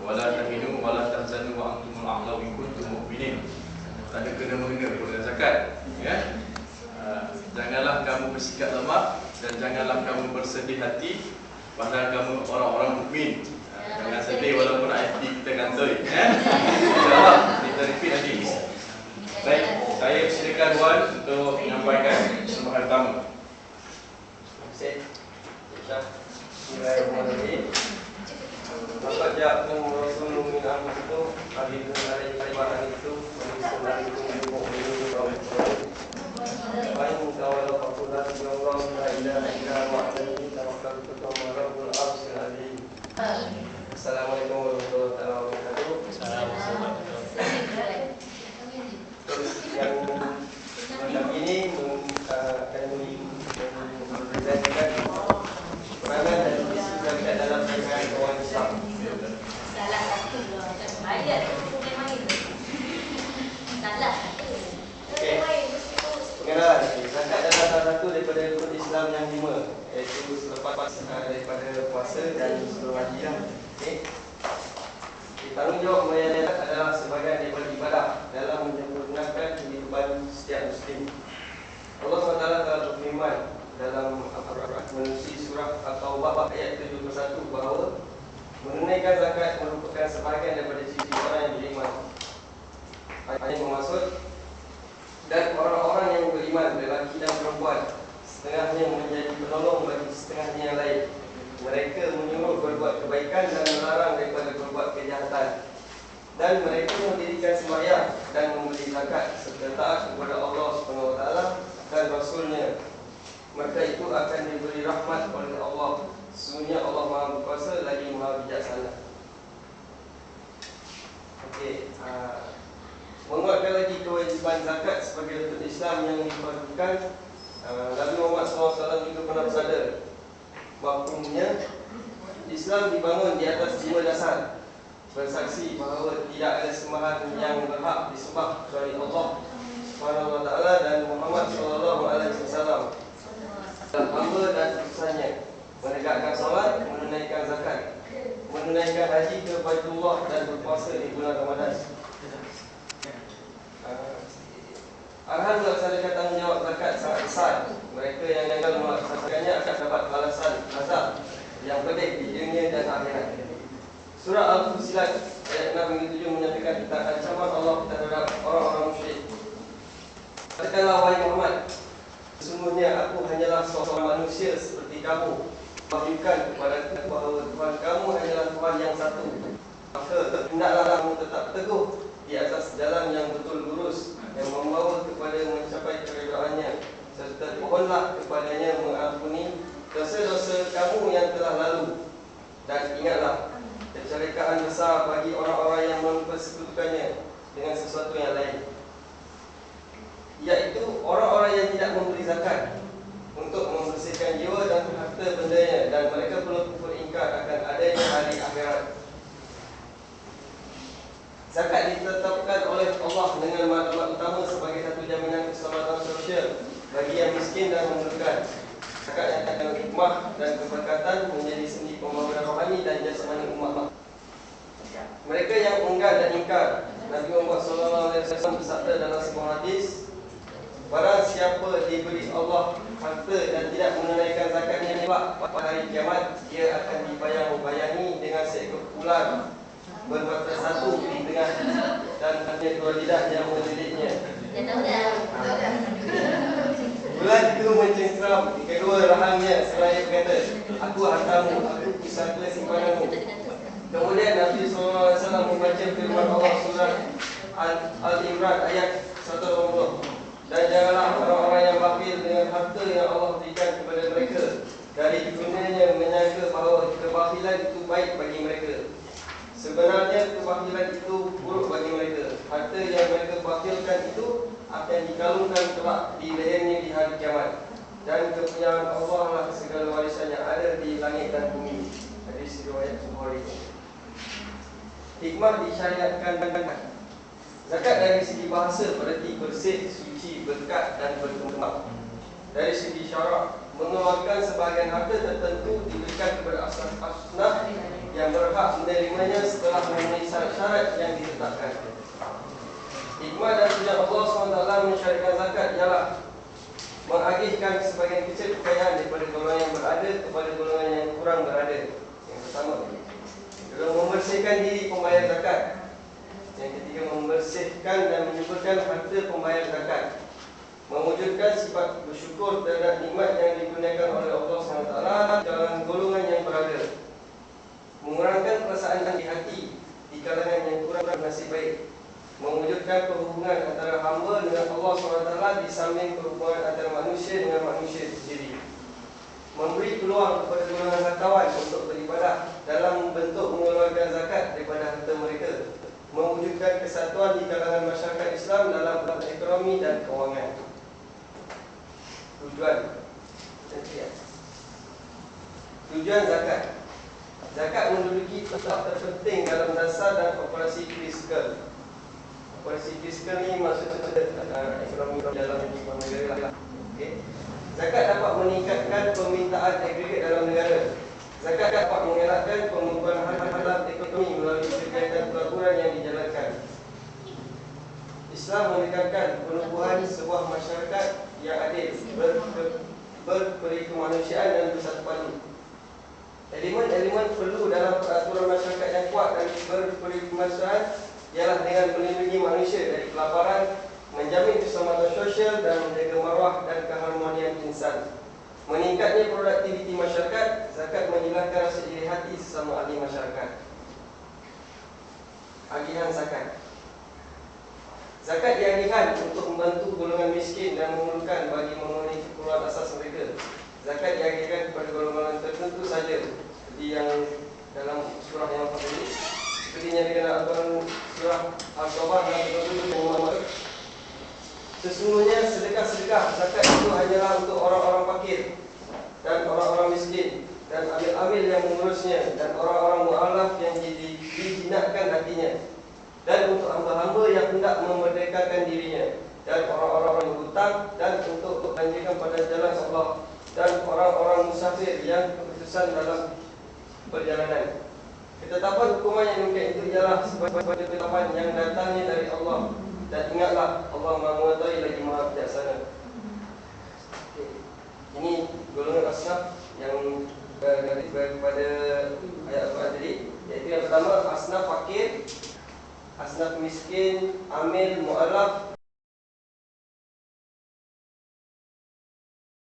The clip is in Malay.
wala tahinu wala tahzanu wa antumul a'la in kuntum mu'minin. Tak ada kena-mengena kepada zakat, ya. Janganlah kamu bersikap lemah dan janganlah kamu bersedih hati padahal kamu orang-orang mukmin. Jangan sedih walaupun IT kita kantoi, ya. InsyaAllah kita repeat nanti. Baik, saya silakan Wan untuk menyampaikan sumbangan pertama. Bismillahirrahmanirrahim. Bapak ja'akum rasulun min anfusikum azizun 'alaihi ma 'anittum harisun 'alaikum bil mu'minina ra'ufur rahim. Wa in tawallaw faqul hasbunallahu la ilaha illa huwa 'alaihi tawakkaltu wa huwa rabbul 'arsyil 'azim. Assalamualaikum warahmatullahi wabarakatuh. Terus yang ini akan mempresentasikan peranan dan disebutkan dalam perkara keuangan Islam. Salah satu bayar tu memang itu. Salah satu. Okey. Pengenalan. Zakat adalah salah satu daripada rukun Islam yang 5, iaitu selepas daripada puasa dan sebelum haji. Okey. Tanggungjawab membayar zakat adalah sebahagian daripada ibadah dalam menyempurnakan kehidupan setiap muslim. Allah SWT telah berfirman dalam Al-Quran menerusi surah At-Taubah ayat 71 bahawa menunaikan zakat merupakan sebahagian daripada ciri orang yang beriman. Ayat ini bermaksud dan orang-orang yang beriman, lelaki dan perempuan, setengahnya menjadi penolong bagi setengahnya yang lain. Mereka menyuruh berbuat kebaikan dan melarang daripada berbuat kejahatan. Dan mereka mendirikan sembahyang dan memberi zakat serta taat kepada Allah SWT dan Rasulnya. Maka itu akan diberi rahmat oleh Allah. Sesungguhnya Allah Maha Berkuasa lagi Maha Bijaksana. Okey, menguatkan lagi kewajiban zakat sebagai rukun Islam yang diperlukan. Nabi Muhammad SAW juga pernah bersabda bahawanya Islam dibangun di atas 5 dasar. Bersaksi bahawa tidak ada sembahan yang berhak disembah kecuali Allah Subhanahu wa taala dan Muhammad sallallahu alaihi wasallam. Hamba dan utusannya, menegakkan solat, menunaikan zakat, menunaikan haji ke Baitullah dan berpuasa di bulan Ramadan. Arahan melaksanakan tanggungjawab zakat sangat besar. Mereka yang gagal melaksanakannya akan dapat balasan azab yang pedih di dunia dan akhirat. Surah Al-Fusilat ayat 6 hingga 7 menyampaikan tentang ancaman Allah terhadap orang-orang musyrik. Katakanlah wahai Muhammad, sesungguhnya aku hanyalah seorang manusia seperti kamu. Wahyukan kepada kita bahawa Tuhan kamu hanyalah Tuhan yang satu. Maka hendaklah kamu tetap teguh di atas jalan yang betul lurus yang membawa kepada mencapai keridaan-Nya, serta mohonlah kepadanya mengampuni dosa-dosa kamu yang telah lalu. Dan ingatlah kecelakaan besar bagi orang-orang yang mempersekutukannya dengan sesuatu yang lain, iaitu orang-orang yang tidak memberi zakat untuk membersihkan jiwa dan harta bendanya, dan mereka perlu beringkar akan adanya hari akhirat. Zakat ditetapkan oleh Allah dengan maklumat utama sebagai satu jaminan keselamatan sosial bagi yang miskin dan memerlukan. Zakat yang akan hikmah dan keberkatan menjadi sendi pembangunan rohani dan jasmani umat. Mereka yang enggan dan ingkar, Nabi Muhammad SAW bersabda dalam sebuah hadis, barang siapa diberi Allah harta dan tidak menunaikan zakatnya pada hari kiamat, dia akan dibayang-bayangi dengan seekor ular bermata satu di tengah dan hanya 2 lidah yang melilitnya. Ular itu mencengkeram kedua rahangnya seraya berkata, aku hartamu, aku pusaka simpananmu. Kemudian Nabi SAW membaca firman Allah surah Al-Imran ayat 120. Dan janganlah orang-orang yang bakhil dengan harta yang Allah berikan kepada mereka dari dunianya menyangka bahawa kebakhilan itu baik bagi mereka. Sebenarnya kebakhilan itu buruk bagi mereka. Harta yang mereka bakhilkan itu akan dikalungkan kelak di lehernya di hari kiamat. Dan kepunyaan Allah lah segala warisan yang ada di langit dan bumi. Hadis riwayat Bukhari. Hikmah disyariatkan. Zakat dari segi bahasa berarti bersih, suci, berkat dan berkembang. Dari segi syarak mengeluarkan sebahagian harta tertentu diberikan kepada asnaf yang berhak menerimanya setelah memenuhi syarat-syarat yang ditetapkan. Hikmah dan tujuan Allah SWT mensyariatkan zakat ialah mengagihkan sebahagian kecil kekayaan daripada golongan yang berada kepada golongan yang kurang berada. Yang pertama, kedua, membersihkan diri pembayar zakat. Yang ketiga, membersihkan dan menyuburkan harta pembayar zakat, mewujudkan sifat bersyukur terhadap nikmat yang dikurniakan oleh Allah SWT dalam golongan yang berada, mengurangkan perasaan di hati di kalangan yang kurang bernasib baik, mewujudkan perhubungan antara hamba dengan Allah SWT di samping perhubungan antara manusia dengan manusia itu sendiri, memberi peluang kepada golongan hartawan untuk beribadah dalam bentuk mengeluarkan zakat daripada harta mereka, mewujudkan kesatuan di kalangan masyarakat Islam dalam ekonomi dan kewangan. Tujuan zakat. Zakat menduduki tempat terpenting dalam dasar dan operasi fiskal. Operasi fiskal ni maksudnya ekonomi dalam negara. Okay. Zakat dapat meningkatkan permintaan agregat dalam negara. Zakat dapat mengelakkan pengumpulan hal-hal ekonomi melalui kegiatan pelaburan yang dijalankan. Islam menekankan penubuhan sebuah masyarakat yang adil, berperikemanusiaan dan bersatu padu. Elemen-elemen perlu dalam peraturan masyarakat yang kuat dan berperikemanusiaan ialah dengan melindungi manusia dari kelaparan, menjamin keselamatan sosial dan menjaga maruah dan keharmonian insan. Meningkatnya produktiviti masyarakat, zakat menghilangkan rasa iri hati sesama ahli masyarakat. Agihan zakat. Zakat diagihkan untuk membantu golongan miskin dan memerlukan bagi memenuhi keperluan asas mereka. Zakat diagihkan kepada golongan tertentu saja, seperti yang dalam surah yang tadi, seperti yang dikenal dalam surah Al-Tawbah dan Al-Tawbah. Sesungguhnya sedekah-sedekah zakat itu hanyalah untuk orang-orang fakir dan orang-orang miskin dan amil-amil yang mengurusnya dan orang-orang mu'alaf yang dijinakkan hatinya, dan untuk hamba-hamba yang hendak memerdekakan dirinya, dan orang-orang yang hutang, dan untuk belanjakan pada jalan Allah, dan orang-orang musafir yang keputusan dalam perjalanan. Ketetapan hukuman yang demikian itu ialah sebagai ketetapan yang datangnya dari Allah. Dan ingatlah, Allah Maha Mengetahui lagi Maha Bijaksana. Ini golongan asnaf yang daripada ayat Al-Quran tadi, iaitu yang pertama asnaf fakir, asnaf miskin, amil, mu'alaf,